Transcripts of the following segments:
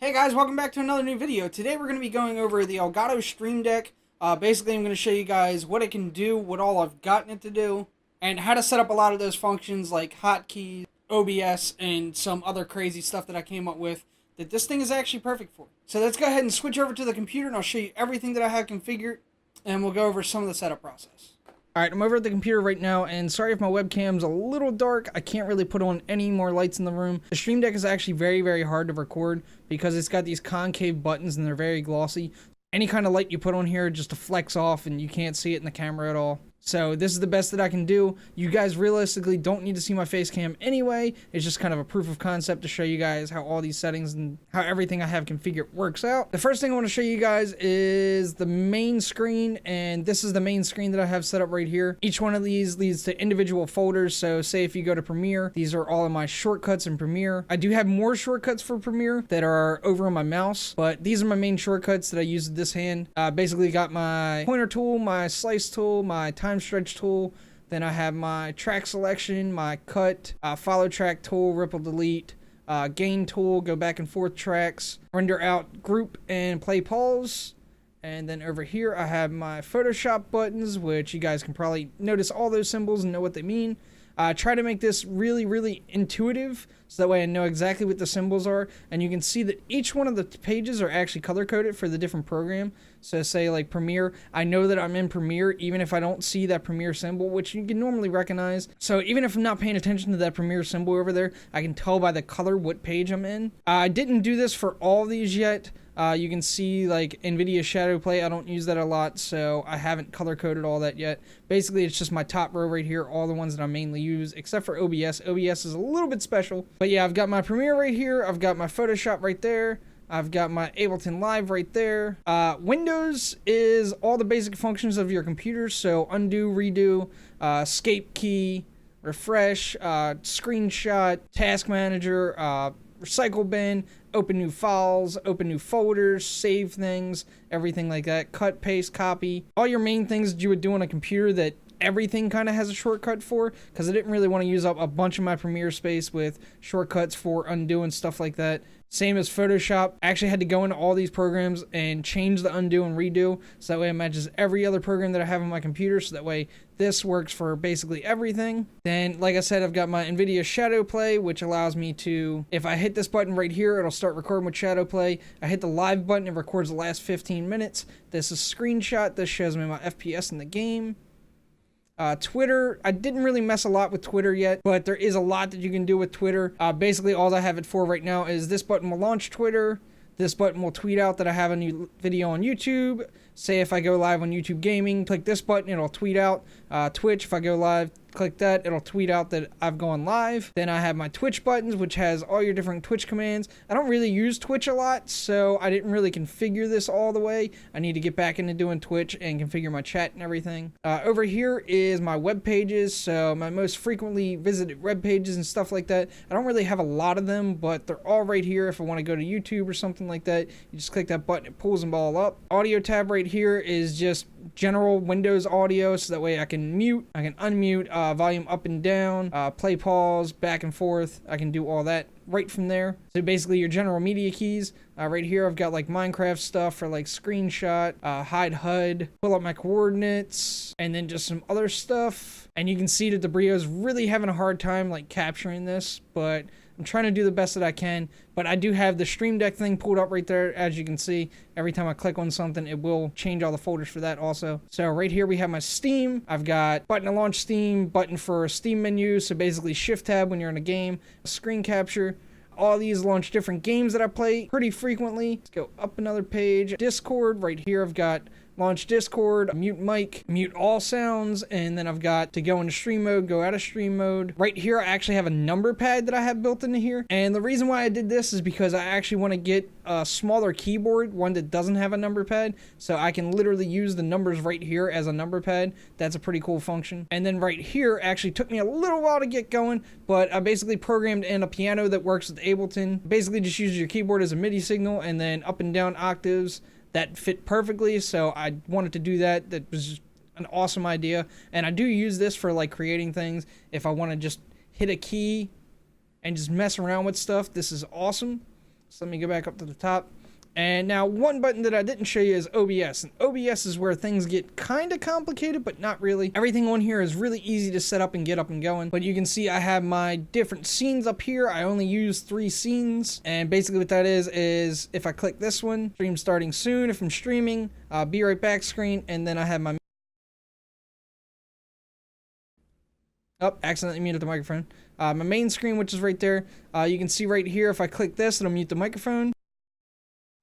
Hey guys, welcome back to another new video. Today we're going to be going over the Elgato Streamdeck. Basically I'm going to show you guys what it can do, what all I've gotten it to do, and how to set up a lot of those functions like hotkeys, OBS, and some other crazy stuff that I came up with that this thing is actually perfect for. So let's go ahead and switch over to the computer and I'll show you everything that I have configured, and we'll go over some of the setup process. Alright, I'm over at the computer right now, and sorry if my webcam's a little dark. I can't really put on any more lights in the room. The Stream Deck is actually very, very hard to record because it's got these concave buttons and they're very glossy. Any kind of light you put on here just deflects off and you can't see it in the camera at all. So this is the best that I can do. You guys realistically don't need to see my face cam anyway. It's just kind of a proof of concept to show you guys how all these settings and how everything I have configured works out. The first thing I want to show you guys is the main screen, and this is the main screen that I have set up right here. Each one of these leads to individual folders. So say if you go to Premiere, these are all of my shortcuts in Premiere. I do have more shortcuts for Premiere that are over on my mouse, but these are my main shortcuts that I use with this hand. Basically got my pointer tool, my slice tool, my time stretch tool, then I have my track selection, my cut, follow track tool, ripple delete, gain tool, go back and forth tracks, render out group and play pause. And then over here I have my Photoshop buttons, which you guys can probably notice all those symbols and know what they mean. Try to make this really, really intuitive so that way I know exactly what the symbols are, and you can see that each one of the pages are actually color coded for the different program. So say like Premiere, I know that I'm in Premiere even if I don't see that Premiere symbol, which you can normally recognize. So even if I'm not paying attention to that Premiere symbol over there, I can tell by the color what page I'm in. I didn't do this for all these yet. You can see like NVIDIA Shadow Play, I don't use that a lot, so I haven't color coded all that yet. Basically it's just my top row right here, all the ones that I mainly use, except for OBS. OBS is a little bit special, but yeah, I've got my Premiere right here, I've got my Photoshop right there, I've got my Ableton Live right there. Windows is all the basic functions of your computer, so undo, redo, escape key, refresh, screenshot, task manager, recycle bin, open new files, open new folders, save things, everything like that, cut, paste, copy. All your main things that you would do on a computer that everything kind of has a shortcut for, because I didn't really want to use up a bunch of my Premiere space with shortcuts for undo and stuff like that. Same as Photoshop. I actually had to go into all these programs and change the undo and redo so that way it matches every other program that I have on my computer, so that way this works for basically everything. Then, like I said, I've got my NVIDIA Shadow Play, which allows me to, if I hit this button right here, it'll start recording with Shadow Play. I hit the live button, it records the last 15 minutes. This is a screenshot. This shows me my FPS in the game. Twitter, I didn't really mess a lot with Twitter yet, but there is a lot that you can do with Twitter. Basically all I have it for right now is this button will launch Twitter. This button will tweet out that I have a new video on YouTube. Say if I go live on YouTube Gaming, click this button, it'll tweet out. Twitch, if I go live, click that, it'll tweet out that I've gone live. Then I have my Twitch buttons, which has all your different Twitch commands. I don't really use Twitch a lot, so I didn't really configure this all the way. I need to get back into doing Twitch and configure my chat and everything. Over here is my web pages, so my most frequently visited web pages and stuff like that. I don't really have a lot of them, but they're all right here. If I want to go to YouTube or something like that, you just click that button, it pulls them all up. Audio tab right here is just general Windows audio, so that way I can mute, I can unmute, volume up and down, play, pause, back and forth. I can do all that right from there. So basically your general media keys. Right here I've got like Minecraft stuff for like screenshot, hide HUD, pull up my coordinates, and then just some other stuff. And you can see that the Brio's really having a hard time like capturing this, but I'm trying to do the best that I can. But I do have the Stream Deck thing pulled up right there. As you can see, every time I click on something, it will change all the folders for that also. So right here we have my Steam. I've got button to launch Steam, button for a Steam menu, so basically shift tab when you're in a game, screen capture. All these launch different games that I play pretty frequently. Let's go up another page. Discord, right here I've got launch Discord, mute mic, mute all sounds, and then I've got to go into stream mode, go out of stream mode. Right here I actually have a number pad that I have built into here, and the reason why I did this is because I actually want to get a smaller keyboard, one that doesn't have a number pad, so I can literally use the numbers right here as a number pad. That's a pretty cool function. And then right here actually took me a little while to get going, but I basically programmed in a piano that works with Ableton. Basically just uses your keyboard as a MIDI signal, and then up and down octaves that fit perfectly, so I wanted to do that. That was an awesome idea, and I do use this for like creating things. If I want to just hit a key and just mess around with stuff, this is awesome. So let me go back up to the top. And now one button that I didn't show you is OBS. And OBS is where things get kind of complicated, but not really. Everything on here is really easy to set up and get up and going. But you can see I have my different scenes up here. I only use 3 scenes. And basically what that is if I click this one, stream starting soon. If I'm streaming, be right back screen. And then I have my... Oh, accidentally muted the microphone. My main screen, which is right there. You can see right here, if I click this, it'll mute the microphone.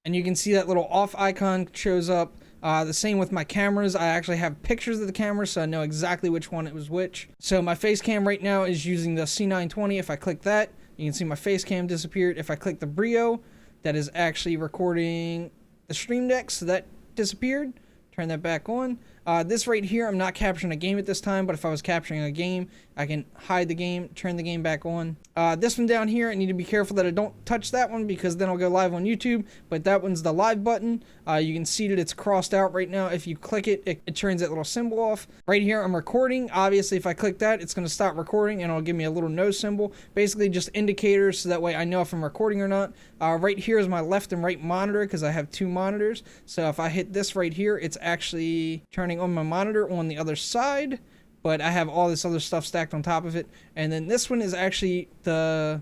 And you can see that little off icon shows up. The same with my cameras. I actually have pictures of the camera, so I know exactly which one it was which. So my face cam right now is using the C920. If I click that, you can see my face cam disappeared. If I click the Brio, that is actually recording the Streamdeck, so that disappeared. Turn that back on. This right here, I'm not capturing a game at this time, but if I was capturing a game, I can hide the game, turn the game back on. This one down here, I need to be careful that I don't touch that one because then I'll go live on YouTube, but that one's the live button. You can see that it's crossed out right now. If you click it, it turns that little symbol off. Right here, I'm recording. Obviously, if I click that, it's going to stop recording and it'll give me a little no symbol. Basically, just indicators so that way I know if I'm recording or not. Right here is my left and right monitor because I have 2 monitors. So if I hit this right here, it's actually turning on my monitor on the other side. But I have all this other stuff stacked on top of it. And then this one is actually the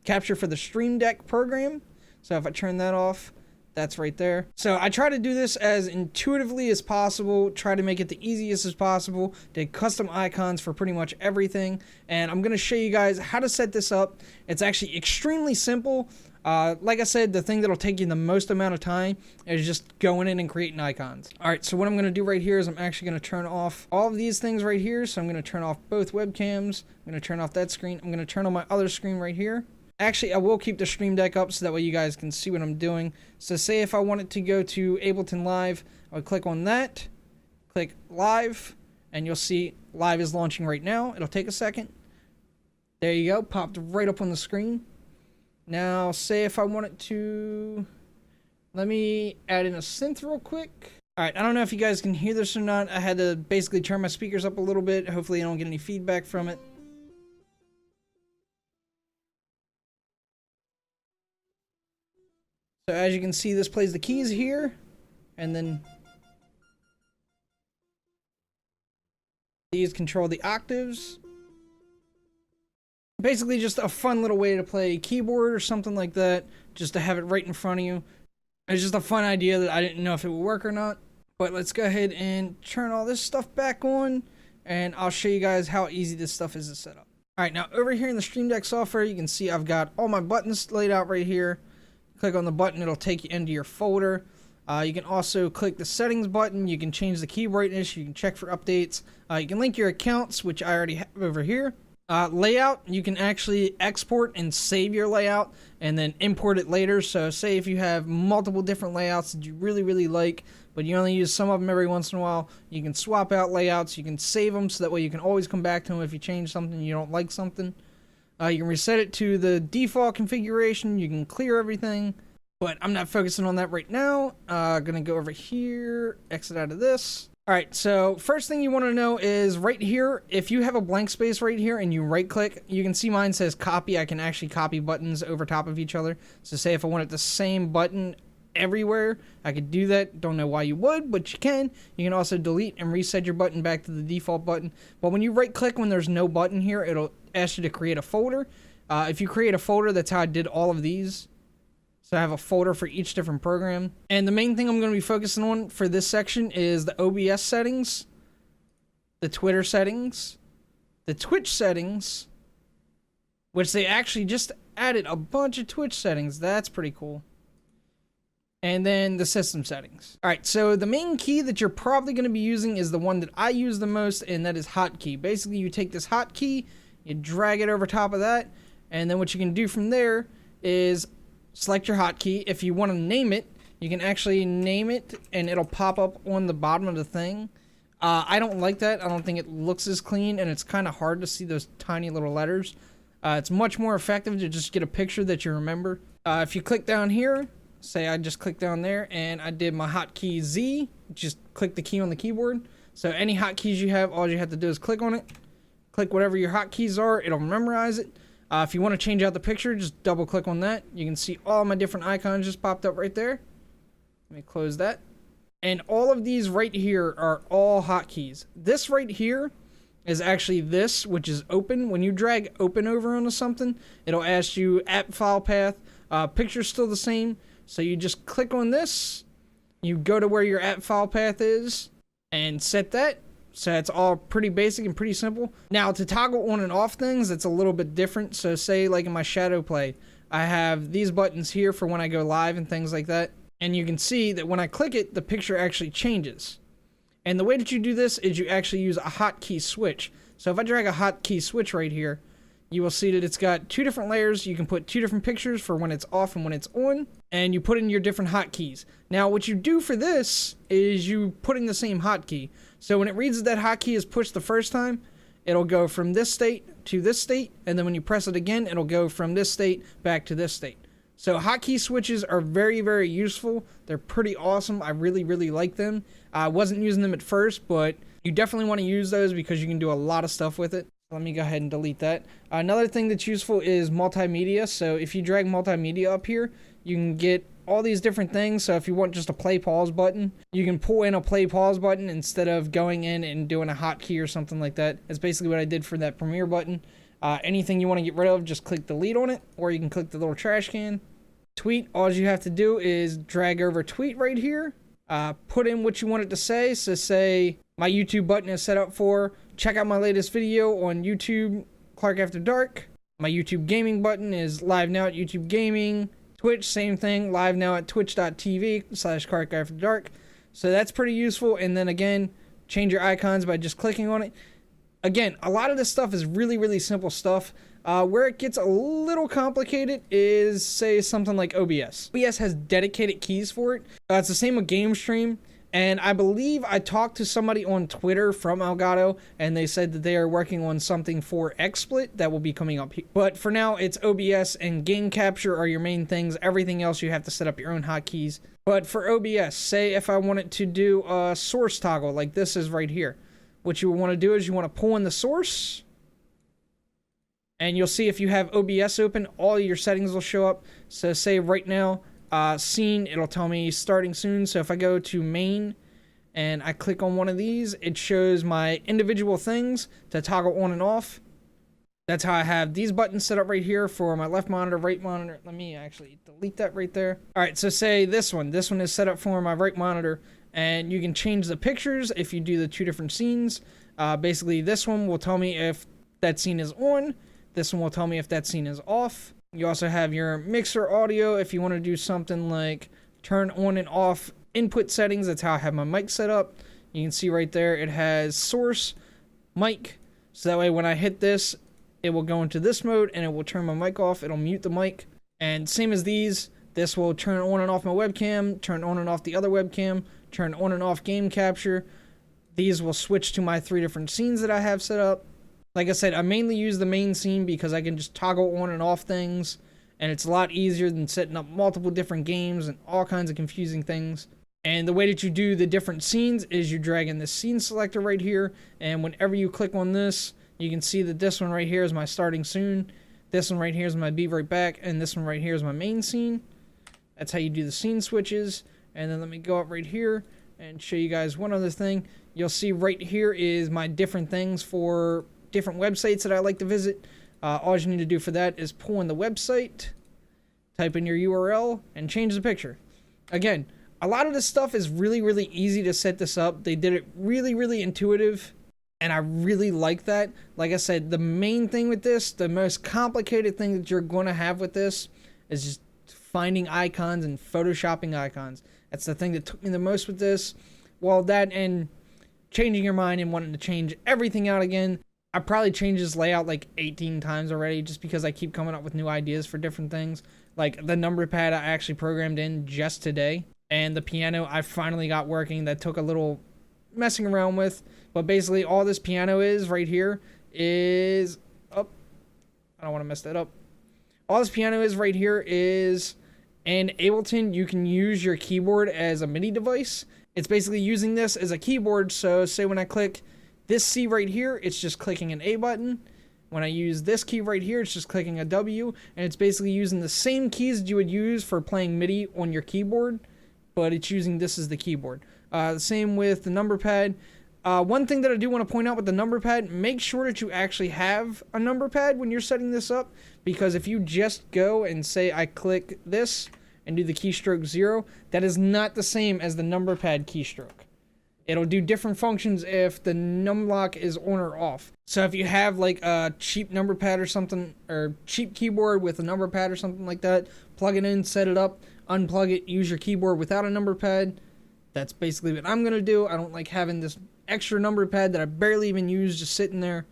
capture for the Streamdeck program. So if I turn that off, that's right there. So I try to do this as intuitively as possible, try to make it the easiest as possible, did custom icons for pretty much everything. And I'm going to show you guys how to set this up. It's actually extremely simple. Like I said, the thing that'll take you the most amount of time is just going in and creating icons. Alright, so what I'm going to do right here is I'm actually going to turn off all of these things right here. So I'm going to turn off both webcams. I'm going to turn off that screen. I'm going to turn on my other screen right here. Actually, I will keep the Stream Deck up so that way you guys can see what I'm doing. So say if I wanted to go to Ableton Live, I would click on that, click Live, and you'll see Live is launching right now. It'll take a second. There you go, popped right up on the screen. Now, say if I wanted to... Let me add in a synth real quick. Alright, I don't know if you guys can hear this or not. I had to basically turn my speakers up a little bit. Hopefully I don't get any feedback from it. So as you can see, this plays the keys here, and then these control the octaves. Basically just a fun little way to play keyboard or something like that, just to have it right in front of you. It's just a fun idea that I didn't know if it would work or not. But let's go ahead and turn all this stuff back on, and I'll show you guys how easy this stuff is to set up. Alright, now over here in the Stream Deck software, you can see I've got all my buttons laid out right here. Click on the button, it'll take you into your folder. You can also click the settings button. You can change the key brightness. You can check for updates. You can link your accounts, which I already have over here. Layout, you can actually export and save your layout and then import it later. So say if you have multiple different layouts that you really like, but you only use some of them every once in a while, you can swap out layouts. You can save them so that way you can always come back to them if you change something, you don't like something. You can reset it to the default configuration. You can clear everything, but I'm not focusing on that right now. Gonna go over here, exit out of this. All right, so first thing you want to know is right here, if you have a blank space right here and you right click, you can see mine says copy. I can actually copy buttons over top of each other. So say if I wanted the same button everywhere, I could do that. Don't know why you would, but you can. You can also delete and reset your button back to the default button. But when you right click when there's no button here, it'll ask you to create a folder. If you create a folder, that's how I did all of these. So I have a folder for each different program. And the main thing I'm going to be focusing on for this section is the OBS settings, the Twitter settings, the Twitch settings, which they actually just added a bunch of Twitch settings. That's pretty cool. And then the system settings. All right, so the main key that you're probably going to be using is the one that I use the most, and that is hotkey. Basically, you take this hotkey, you drag it over top of that, and then what you can do from there is select your hotkey. If you want to name it, you can actually name it, and it'll pop up on the bottom of the thing. I don't like that. I don't think it looks as clean, and it's kind of hard to see those tiny little letters. It's much more effective to just get a picture that you remember. If you click down here, say I just clicked down there and I did my hotkey Z, just click the key on the keyboard. So any hotkeys you have, all you have to do is click on it, click whatever your hotkeys are, it'll memorize it. If you want to change out the picture, just double click on that. You can see all my different icons just popped up right there. Let me close that. And all of these right here are all hotkeys. This right here is actually this, which is open. When you drag open over onto something, it'll ask you app file path. Picture's still the same. So you just click on this. You go to where your app file path is and set that. So it's all pretty basic and pretty simple. Now to toggle on and off things, it's a little bit different. So say like in my shadow play, I have these buttons here for when I go live and things like that. And you can see that when I click it, the picture actually changes. And the way that you do this is you actually use a hotkey switch. So if I drag a hotkey switch right here, you will see that it's got two different layers. You can put two different pictures for when it's off and when it's on. And you put in your different hotkeys. Now what you do for this is you put in the same hotkey. So when it reads that hotkey is pushed the first time, it'll go from this state to this state. And then when you press it again, it'll go from this state back to this state. So hotkey switches are very, very useful. They're pretty awesome. I really, really like them. I wasn't using them at first, but you definitely want to use those because you can do a lot of stuff with it. Let me go ahead and delete that. Another thing that's useful is multimedia. So if you drag multimedia up here, you can get all these different things. So if you want just a play pause button, you can pull in a play pause button instead of going in and doing a hotkey or something like that. That's basically what I did for that premiere button. Anything you want to get rid of, just click delete on it, or you can click the little trash can. Tweet, all you have to do is drag over tweet right here, put in what you want it to say. So say my YouTube button is set up for check out my latest video on YouTube, ClarkeAfterDark. My YouTube gaming button is live now at YouTube Gaming. Twitch, same thing, live now at twitch.tv/ClarkeAfterDark. So that's pretty useful. And then again, change your icons by just clicking on it. Again, a lot of this stuff is really, really simple stuff. Where it gets a little complicated is, say, something like OBS. OBS has dedicated keys for it. It's the same with Game Stream. And I believe I talked to somebody on Twitter from Elgato, and they said that they are working on something for XSplit that will be coming up here. But for now, it's OBS and game capture are your main things. Everything else, you have to set up your own hotkeys. But for OBS, say if I wanted to do a source toggle, like this is right here. What you want to do is you want to pull in the source. And you'll see if you have OBS open, all your settings will show up. So say right now, scene, it'll tell me starting soon. So if I go to main and I click on one of these, it shows my individual things to toggle on and off. That's how I have these buttons set up right here for my left monitor, right monitor. Let me actually delete that right there. All right, so say this one is set up for my right monitor, and you can change the pictures if you do the two different scenes. Basically, this one will tell me if that scene is on. This one will tell me if that scene is off. You also have your mixer audio if you want to do something like turn on and off input settings. That's how I have my mic set up. You can see right there it has source, mic. So that way when I hit this, it will go into this mode and it will turn my mic off. It'll mute the mic. And same as these, this will turn on and off my webcam, turn on and off the other webcam, turn on and off game capture. These will switch to my 3 different scenes that I have set up. Like I said, I mainly use the main scene because I can just toggle on and off things, and it's a lot easier than setting up multiple different games and all kinds of confusing things. And the way that you do the different scenes is you drag in this scene selector right here, and whenever you click on this, you can see that this one right here is my starting soon, this one right here is my be right back, and this one right here is my main scene. That's how you do the scene switches. And then let me go up right here and show you guys one other thing. You'll see right here is my different things for different websites that I like to visit. All you need to do for that is pull in the website, type in your URL, and change the picture. Again, a lot of this stuff is really, really easy to set this up. They did it really, really intuitive, and I really like that. Like I said, the main thing with this, the most complicated thing that you're going to have with this is just finding icons and photoshopping icons. That's the thing that took me the most with this. Well, that and changing your mind and wanting to change everything out again. I probably changed this layout like 18 times already just because I keep coming up with new ideas for different things. Like the number pad I actually programmed in just today. And the piano I finally got working. That took a little messing around with. But basically all this piano is right here is... Oh, I don't want to mess that up. All this piano is right here is... In Ableton, you can use your keyboard as a MIDI device. It's basically using this as a keyboard. So say when I click... this C right here, it's just clicking an A button. When I use this key right here, it's just clicking a W, and it's basically using the same keys that you would use for playing MIDI on your keyboard, but it's using this as the keyboard. The same with the number pad. One thing that I do want to point out with the number pad, make sure that you actually have a number pad when you're setting this up, because if you just go and say I click this and do the keystroke 0, that is not the same as the number pad keystroke. It'll do different functions if the num lock is on or off. So if you have like a cheap number pad or something, or cheap keyboard with a number pad or something like that, plug it in, set it up, unplug it, use your keyboard without a number pad. That's basically what I'm going to do. I don't like having this extra number pad that I barely even use just sitting there.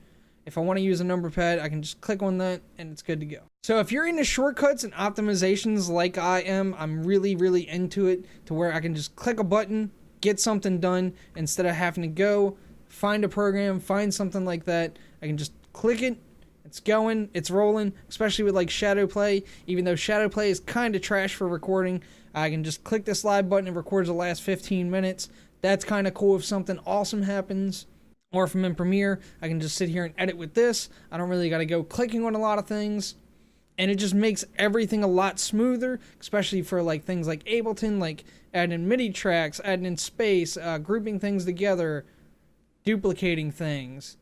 If I want to use a number pad, I can just click on that and it's good to go. So if you're into shortcuts and optimizations like I am, I'm really into it, to where I can just click a button, get something done, instead of having to go find a program, find something like that. I can just click it, it's going, it's rolling, especially with like Shadow Play. Even though Shadow Play is kind of trash for recording, I can just click this live button and records the last 15 minutes. That's kind of cool if something awesome happens. Or if I'm in Premiere, I can just sit here and edit with this. I don't really got to go clicking on a lot of things. And it just makes everything a lot smoother, especially for like things like Ableton, like adding in MIDI tracks, adding in space, grouping things together, duplicating things,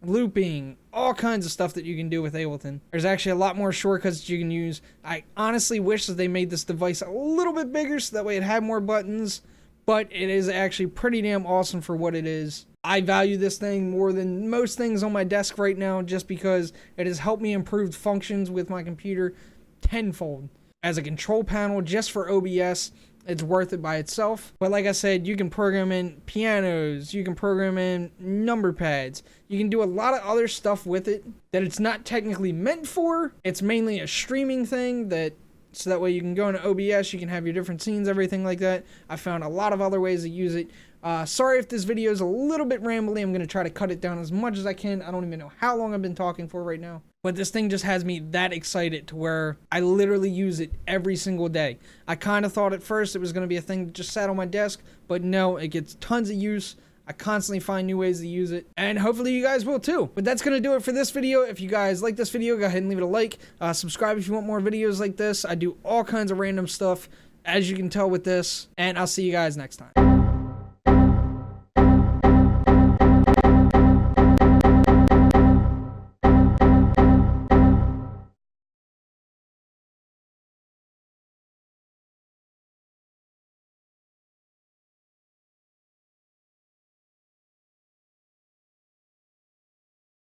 looping, all kinds of stuff that you can do with Ableton. There's actually a lot more shortcuts that you can use. I honestly wish that they made this device a little bit bigger so that way it had more buttons, but it is actually pretty damn awesome for what it is. I value this thing more than most things on my desk right now, just because it has helped me improve functions with my computer tenfold. As a control panel just for OBS, it's worth it by itself. But like I said, you can program in pianos, you can program in number pads, you can do a lot of other stuff with it that it's not technically meant for. It's mainly a streaming thing, so that way you can go into OBS, you can have your different scenes, everything like that. I found a lot of other ways to use it. Sorry if this video is a little bit rambly. I'm going to try to cut it down as much as I can. I don't even know how long I've been talking for right now. But this thing just has me that excited to where I literally use it every single day. I kind of thought at first it was going to be a thing that just sat on my desk, but no, it gets tons of use. I constantly find new ways to use it, and hopefully you guys will too. But that's going to do it for this video. If you guys like this video, go ahead and leave it a like. Subscribe if you want more videos like this. I do all kinds of random stuff, as you can tell with this, and I'll see you guys next time.